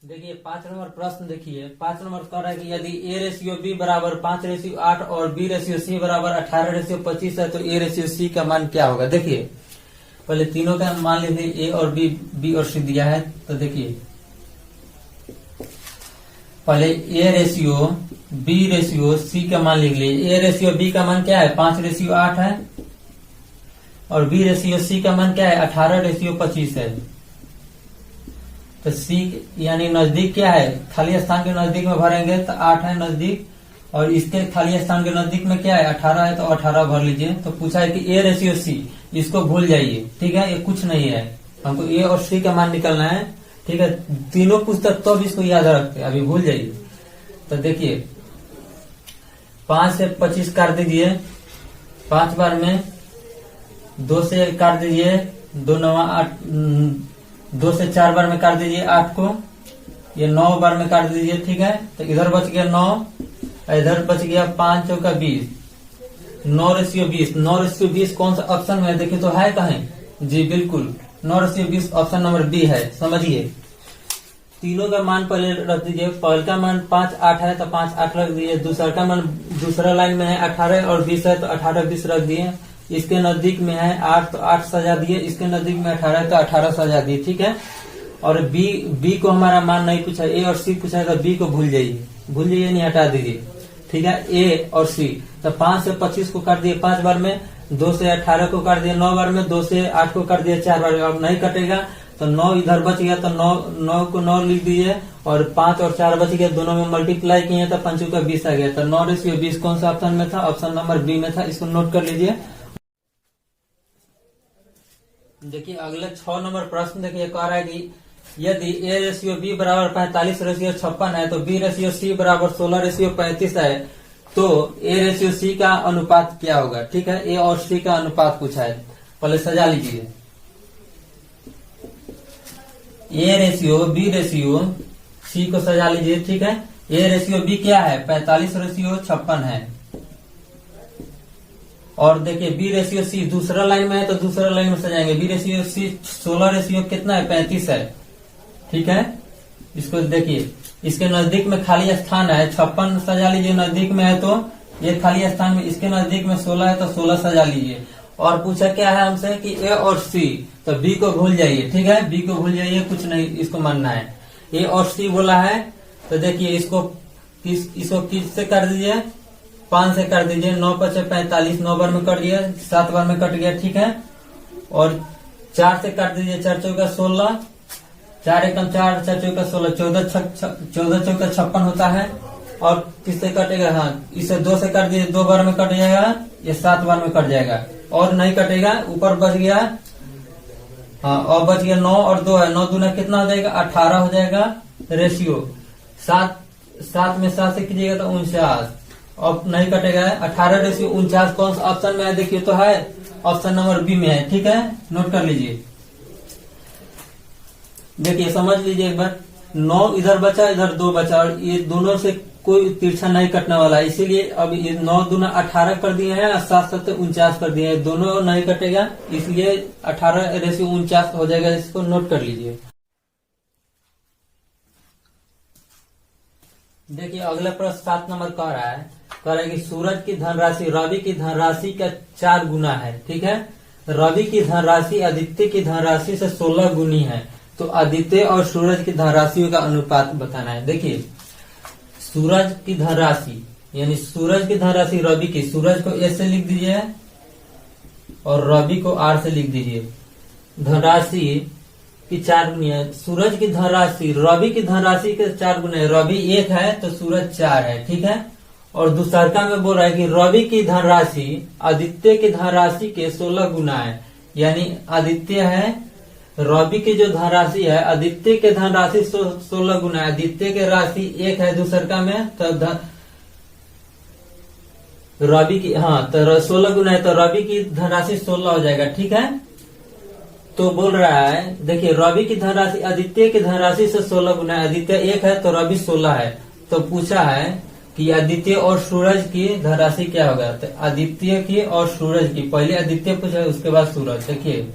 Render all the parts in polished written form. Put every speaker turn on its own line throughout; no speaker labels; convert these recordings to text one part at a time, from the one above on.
देखिए 5 नंबर प्रश्न देखिए 5 नंबर कह रहा है कि यदि ए रेशियो बी बराबर 5:8 और बी रेशियो सी बराबर 18:25 है तो ए रेशियो सी का मान क्या होगा। देखिए पहले तीनों का मान लीजिए ए और बी और सी दिया है। तो देखिए पहले A ratio B ratio C का मान लिख लीजिए। ए रेशियो बी का मान क्या है 5:8 है और बी रेशियो सी का मान क्या है 18:25 है। तो सी यानी नजदीक क्या है, खाली स्थान के नजदीक में भरेंगे तो 8 है नजदीक, और इसके खाली स्थान के नजदीक में क्या है 18 है, तो 18 भर लीजिए। तो पूछा है कि ए रेशियो सी, इसको भूल जाइए, ठीक है, ये कुछ नहीं है, हमको ए और सी का मान निकलना है, ठीक है। तीनों पुस्तक तो भी इसको याद रखते, अभी भूल जाइए। तो देखिए 5 से 25 काट दीजिए 5 बार में, 2 से काट दीजिए 2 9 8, 2 से 4 बार में काट दीजिए 8 को, ये 9 बार में काट दीजिए, ठीक है। तो इधर बच गया 9, इधर बच गया 5 चौका 20, 9:20। 9:20 कौन सा ऑप्शन में है देखिए तो है कहीं, जी बिल्कुल 9:20 ऑप्शन नंबर बी है। समझिए तीनों का मान पहले रख दीजिए। पहले का मान 5 8 है तो 5 8 रख दिए, दूसरा का मान दूसरा लाइन में है 18 और 20 है तो 18 20 रख दिए, इसके नजदीक में है 8 तो 8 सजा दिए, इसके नजदीक में 18 है तो 18 सजा दिए, ठीक है। और बी को हमारा मान नहीं पूछा, ए और सी पूछा है तो बी को भूल जाइए नहीं, हटा दीजिए, ठीक है। ए और सी तो 5 से 25 को काट दिए 5 बार में, 2 से 18 को काट दिए 9 बार में, 2 से 8 को काट दिए 4 बार में। अब नहीं कटेगा तो 9 इधर बच गया तो 9 को 9 लिख दीजिए, और 5 और 4 बच गया, दोनों में मल्टीप्लाई किए तो 5 का 20 आ गया। तो 9:20 कौन सा ऑप्शन में था, ऑप्शन नंबर बी में था, इसको नोट कर लीजिए। देखिए अगले 6 नंबर प्रश्न देखिए कह रहा है कि यदि ए रेशियो बी बराबर 45:56 है तो बी रेशियो सी बराबर 16:35 है तो ए रेशियो सी का अनुपात क्या होगा, ठीक है। ए और सी का अनुपात पूछा है, पहले सजा लीजिए। A ratio B ratio C को सजा लीजिए, ठीक है। ए रेशियो बी क्या है 45:56 है, और देखिए बी रेशियो सी दूसरा लाइन में है तो दूसरा लाइन में सजाएंगे। बी रेशियो सी 16 रेशियो कितना है 35 है, ठीक है। इसको देखिए इसके नजदीक में खाली स्थान है 56 सजा लीजिए, नजदीक में है तो ये खाली स्थान में, इसके नजदीक में 16 है तो 16 सजा लीजिए। और पूछा क्या है हमसे कि ए और सी, तो बी को भूल जाइए, ठीक है, बी को भूल जाइए, कुछ नहीं इसको मानना है। ए और सी बोला है तो देखिए इसको किससे कर दीजिए 5 से कर दीजिए, 9 5 45, 9 बार में कट गया, 7 बार में कट गया, ठीक है। और 4 से काट दीजिए 4 चौका 16, 4 एकम 4, 4 चौका 16, 14 चौका 56 होता है। और किससे कटेगा, हाँ इसे 2 से काट दीजिए, 2 बार में कट जाएगा, ये 7 बार में कट जाएगा, और नहीं कटेगा, ऊपर बच गया, हाँ और बच गया 9 और 2 है, 9 दूना कितना हो जाएगा 18 हो जाएगा। रेशियो 7 में 7 से कीजिएगा तो 49, अब नहीं कटेगा, 18:49 कौन सा ऑप्शन में है देखिए तो है ऑप्शन नंबर बी में है, ठीक है, नोट कर लीजिए। देखिए समझ लीजिए एक बार, 9 इधर बचा, इधर 2 बचा, और ये दोनों से कोई तिरछा नहीं कटने वाला है, इसीलिए अब ये 9 दूना 18 कर दिए हैं और 7 7 49 कर दिए हैं, दोनों नहीं कटेगा, इसलिए 18:49 हो जाएगा, इसको नोट कर लीजिए। देखिए अगला प्रश्न 7 नंबर कह रहा है कि सूरज की धनराशि रवि की धनराशि का 4 गुना है, ठीक है। रवि की धनराशि आदित्य की धनराशि से 16 गुनी है, तो आदित्य और सूरज की धनराशियों का अनुपात बताना है। देखिए सूरज की धनराशि यानी सूरज की धनराशि रवि की, सूरज को ए से लिख दीजिए और रवि को आर से लिख दीजिए। धनराशि की 4 गुनी है, सूरज की धनराशि रवि की धनराशि के 4 गुना है, रवि 1 है तो सूरज 4 है, ठीक है। और दूसरा में बोल रहा है कि रवि की धनराशि आदित्य की धनराशि के 16 गुना है, यानी आदित्य है, रवि की जो धनराशि है आदित्य के धनराशि 16 गुना है, आदित्य के राशि 1 है दूसरा में, तो रवि की, हाँ तो 16 गुना है तो रवि की धनराशि 16 हो जाएगा, ठीक है। तो बोल रहा है देखिए रवि की धनराशि आदित्य की धनराशि से 16 गुना है, आदित्य 1 है तो रवि 16 है, तो पूछा है कि आदित्य और सूरज की धनराशि क्या होगा। तो आदित्य की और सूरज की, पहले आदित्य पूछा है उसके बाद सूरज। देखिए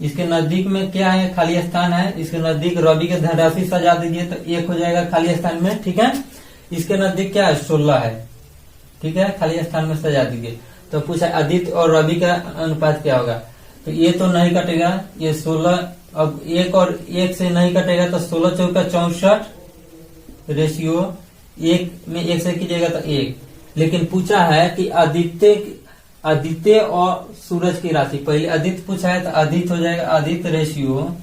इसके नजदीक में क्या है, खाली स्थान है, इसके नजदीक रवि के धनराशि सजा दीजिए तो 1 हो जाएगा खाली स्थान में, ठीक है। इसके नजदीक क्या है, 16 है, ठीक है, खाली स्थान में सजा दीजिए। तो पूछा आदित्य और रवि का अनुपात क्या होगा, तो ये तो नहीं कटेगा, ये 16, अब 1 और 1 से नहीं कटेगा तो 16 चौका 64 रेशियो 1 में 1 से कीजिएगा तो 1। लेकिन पूछा है कि आदित्य और सूरज की राशि, पहले आदित्य पूछा है तो आदित्य हो जाएगा आदित्य रेशियो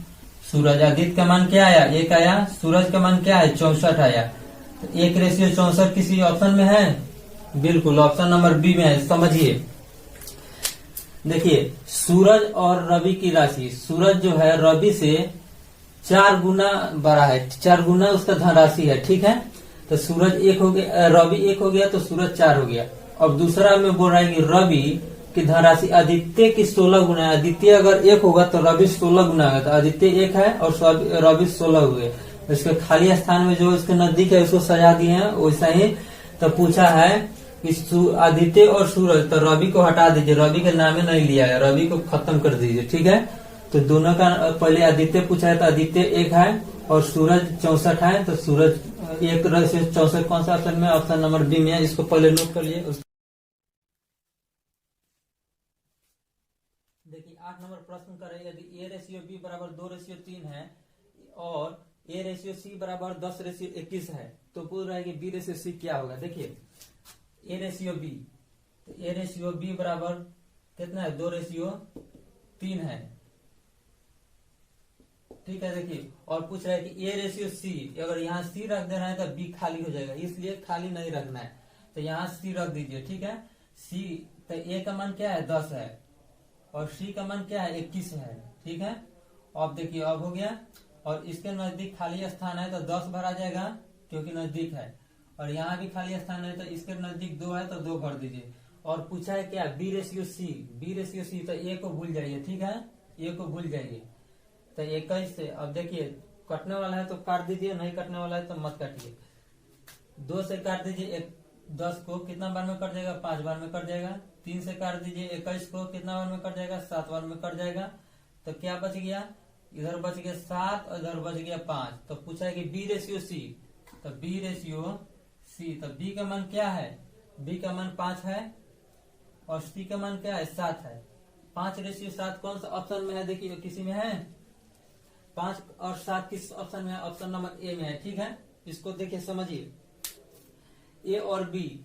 सूरज। आदित्य का मान क्या आया, 1 आया, सूरज का मान क्या है, 64 आया। तो 1 रेशियो 64 किसी ऑप्शन में है, बिल्कुल ऑप्शन नंबर बी में है। समझिए, देखिए सूरज और रवि की राशि, सूरज जो है रवि से 4 गुना बड़ा है, 4 गुना उसका धनराशि है, ठीक है। तो सूरज 1 हो गया, रवि 1 हो गया तो सूरज 4 हो गया। अब दूसरा में बोल रहा है कि रवि की धनराशि आदित्य की 16 गुना है। आदित्य अगर 1 होगा तो रवि 16 गुना है, तो आदित्य 1 है और रवि 16 हुए। इसके खाली स्थान में जो इसके नजदीक है उसको सजा दिए हैं वैसा ही। तो पूछा है कि आदित्य और सूरज, तो रवि को हटा दीजिए, रवि का नाम नहीं लिया है, रवि को खत्म कर दीजिए, ठीक है। तो दोनों का पहले आदित्य पूछा है तो आदित्य 1 है और सूरज 64 है, तो सूरज 1 से 64 कौन सा ऑप्शन में, ऑप्शन नंबर बी में है। इसको पहले नोट कर लिए। देखिए 8 नंबर प्रश्न करें, यदि ए रेशियो बी बराबर 2:3 है और ए रेशियो सी बराबर 10:21 है तो पूछ रहा है कि बी रेशियो सी क्या होगा। देखिए ए रेशियो बी, तो ए रेशियो बी बराबर कितना है, 2:3 है, ठीक है। देखिए और पूछ रहा है कि ए रेशियो सी, अगर यहाँ सी रख देना है तो बी खाली हो जाएगा, इसलिए खाली नहीं रखना है, तो यहाँ सी रख दीजिए, ठीक है। सी, तो ए का मान क्या है, 10 है और सी का मान क्या है, 21 है, ठीक है। अब देखिए अब हो गया, और इसके नजदीक खाली स्थान है तो 10 भरा जाएगा क्योंकि नजदीक है, और यहाँ भी खाली स्थान है तो इसके नजदीक 2 है तो 2 भर दीजिए। और पूछा है क्या, B ratio C, B ratio C, तो ए को भूल जाइए, ठीक है, ए को भूल जाइए। तो 21 से अब देखिए कटने वाला है तो काट दीजिए, नहीं कटने वाला है तो मत काटिए। 2 से काट दीजिए 10 को, कितना बार में कट जाएगा, 5 बार में कट जाएगा। 3 से काट दीजिए 21 को, कितना बार में कट जाएगा, 7 बार में कट जाएगा। तो क्या बच गया, इधर बच गया 7 और इधर बच गया 5। तो पूछा है कि बी रेशियो सी, तो बी रेशियो सी, तो बी का मान क्या है, बी का मान 5 है और सी का मान क्या है, 7 है। 5:7 कौन सा ऑप्शन में है, देखिए किसी में है, 5 और 7 किस ऑप्शन में है, ऑप्शन नंबर ए में है, ठीक है। इसको देखिए समझिए, ए और बी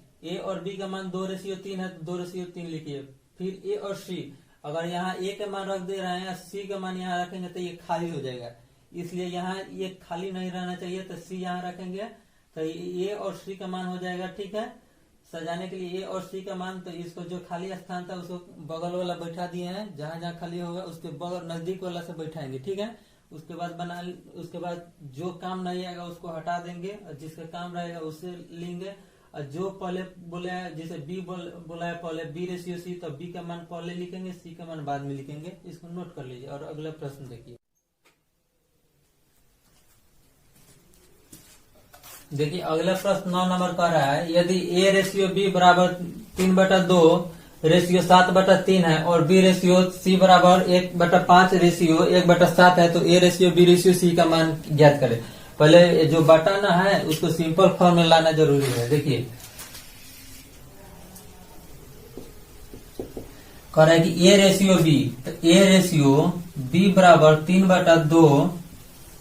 का मान 2:3 है तो 2:3 लिखिए। फिर ए और सी, अगर यहाँ ए का मान रख दे रहे हैं, सी का मान यहाँ रखेंगे तो ये खाली हो जाएगा, इसलिए यहाँ ये खाली नहीं रहना चाहिए, तो सी यहाँ रखेंगे तो ए और सी का मान हो जाएगा, ठीक है। सजाने के लिए ए और सी का मान, तो इसको जो खाली स्थान था उसको बगल वाला बैठा दिए हैं, जहां जहां खाली होगा उसके बगल नजदीक वाला से बैठाएंगे, ठीक है। उसके बाद जो काम नहीं आएगा उसको हटा देंगे और जिसका काम रहेगा उससे लेंगे। और जो पहले बोले जैसे बी बोला है पहले बी रेशियो सी, तो बी का मान पहले लिखेंगे, सी का मान बाद में लिखेंगे। इसको नोट कर लीजिए। और अगला प्रश्न देखिए, अगला प्रश्न 9 नंबर का रहा है, यदि ए रेशियो बी बराबर 3/2 रेशियो 7/3 है और बी रेशियो सी बराबर 1/5 रेशियो 1/7 है तो A ratio B ratio C का मान ज्ञात करें। पहले जो बटाना है उसको सिंपल फॉर्म में लाना जरूरी है। देखिए कह रहा है कि ए रेशियो बी, तो ए रेशियो बी बराबर 3/2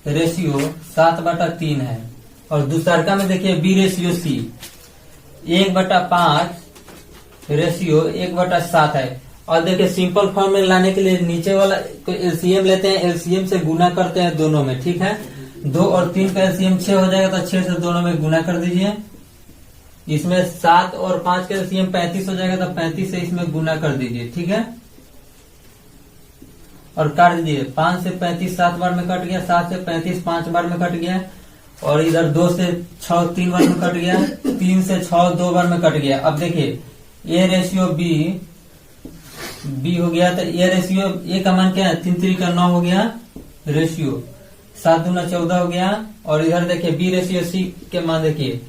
रेशियो 7/3 है। और दूसरका में देखिए बी रेशियो सी 1/5 रेशियो 1/7 है। और देखिए सिंपल फॉर्म में लाने के लिए नीचे वाला एलसीएम लेते हैं, एलसीएम से गुना करते हैं दोनों में, ठीक है। 2 और 3 का एलसीएम 6 हो जाएगा तो 6 से दोनों में गुना कर दीजिए। इसमें 7 और 5 का एलसीएम 35 हो जाएगा तो 35 से इसमें गुना कर दीजिए, ठीक है। और काट दीजिए, 5 से 35 7 बार में कट गया, 7 से 35 5 बार में कट गया, और इधर 2 से 6 3 बार में कट गया, 3 से 6 2 बार में कट गया। अब देखिए ए रेशियो बी हो गया, तो ए रेशियो ए का मान क्या है, 3 3 का 9 हो गया, रेशियो 7 दूना 14 हो गया। और इधर देखिए बी रेशियो सी के मान देखिए,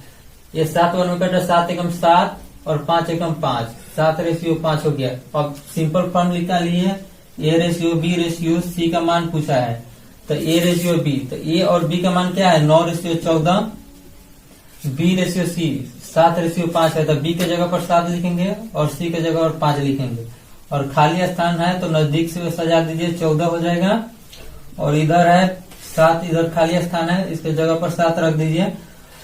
ये 7 बार में कटा, 7 एकम 7 और 5 एकम 5, 7 रेशियो 5 हो गया। अब सिंपल फॉर्म निकालिए, A ratio B ratio C का मान पूछा है, तो ए रेशियो बी, तो ए और बी का मान क्या है 9 ratio 14, B ratio C 7 ratio 5 है, तो बी के जगह पर 7 लिखेंगे और सी के जगह पर 5 लिखेंगे। और खाली स्थान है तो नजदीक से सजा दीजिए, 14 हो जाएगा। और इधर है 7, इधर खाली स्थान है, इसके जगह पर 7 रख दीजिए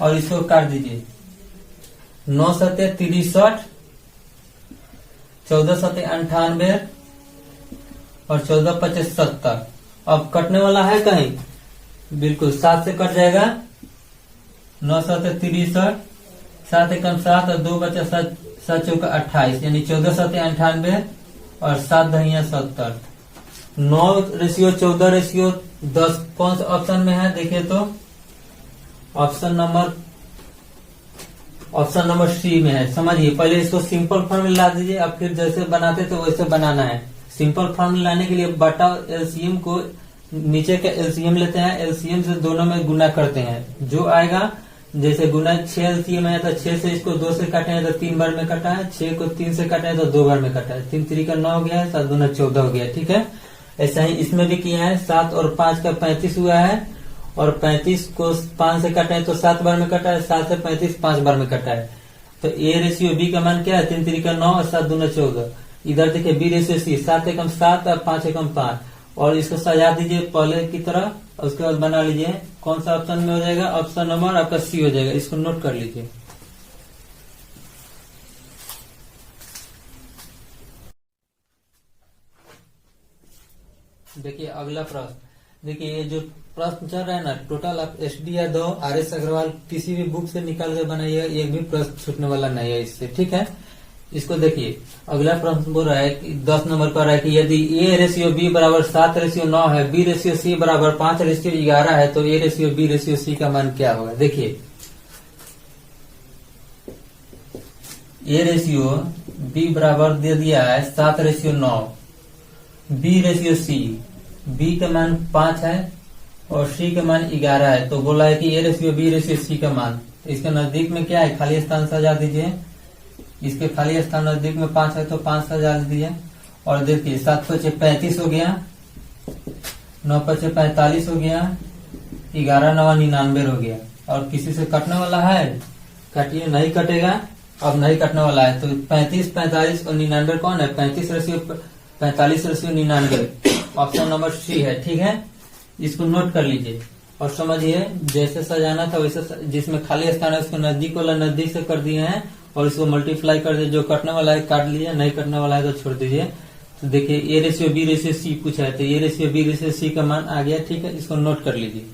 और इसको काट दीजिए। 9 सत्य 63, 14 सत्य 98 और 14 25 70। अब कटने वाला है कहीं, बिल्कुल 7 से कट जाएगा। 9 सत्य 63, 7 एकम 7 और 2 बचा 7 चौका 28, यानी 14 सत्य 98 और 7 दहिया 70। 9 रेशियो 14 रेशियो 10 कौन सा ऑप्शन में है देखिए तो ऑप्शन नंबर सी में है। समझिए, पहले इसको सिंपल फॉर्म ला दीजिए, अब फिर जैसे बनाते थे वैसे बनाना है। सिंपल फॉर्म लाने के लिए बटा एलसीएम को नीचे का एलसीएम लेते हैं, एलसीएम से दोनों में गुना करते हैं, जो आएगा जैसे गुना 6 एलसीएम है तो 6 से इसको 2 से काटे हैं तो 3 बार में कटा है, 6 को 3 से काटे हैं तो 2 बार में कटा है, 3 3 का 9 हो गया है, 7 दूना 14 हो गया। ठीक है, ऐसा ही इसमें भी किया है। 7 और 5 का 35 हुआ है और 35 को 5 से काटे हैं तो 7 बार में कटा है, 7 से 35 5 बार में कटा है। तो ए रेशियो बी का मान क्या है 3 3 का 9 और 7 दूना 14। इधर देखिए बी रेशियो सी 7 एकम 7 और 5 एकम 5, और इसको सजा दीजिए पहले की तरह। उसके बाद बना लीजिए कौन सा ऑप्शन में हो जाएगा, ऑप्शन नंबर आपका सी हो जाएगा, इसको नोट कर लीजिए। देखिए अगला प्रश्न, देखिए ये जो प्रश्न चल रहा है ना, टोटल आप एसडी या 2 आर.एस. अग्रवाल किसी भी बुक से निकाल कर बनाइए, एक भी प्रश्न छूटने वाला नहीं है इससे। ठीक है, इसको देखिए अगला प्रश्न बोल रहा है कि 10 नंबर पर है कि यदि ए रेशियो बी बराबर 7 रेशियो 9 है, बी रेशियो सी बराबर 5 रेशियो 11 है, तो A ratio B ratio C का मान क्या होगा। देखिए ए रेशियो बी बराबर दे दिया है 7 ratio 9, B ratio C, B का मान 5 है और सी का मान 11 है, तो बोला है कि A ratio B ratio C का मान। तो इसके नजदीक में क्या है, खाली स्थान सजा दीजिए। इसके खाली स्थान नजदीक में 5 है तो 5 सजा दीजिए। और देखिए 7 पचे 35 हो गया, 9 पचे 45 हो गया, 11 9 99 हो गया। और किसी से कटने वाला है, काटिए, नहीं कटेगा, अब नहीं कटने वाला है। तो 35 45 और 99 कौन है, 35 ratio 45 ratio 99, option number C है। ठीक है, इसको नोट कर लीजिए और समझिए जैसे सजाना था वैसे, जिसमें खाली स्थान है उसको नजदीक वाला नजदीक से कर दिए हैं और इसको मल्टीप्लाई कर दिए। जो कटने वाला है काट लीजिए, नहीं कटने वाला है तो छोड़ दीजिए। तो देखिए A ratio B ratio C पूछा है, तो A ratio B ratio C का मान आ गया। ठीक है, इसको नोट कर लीजिए।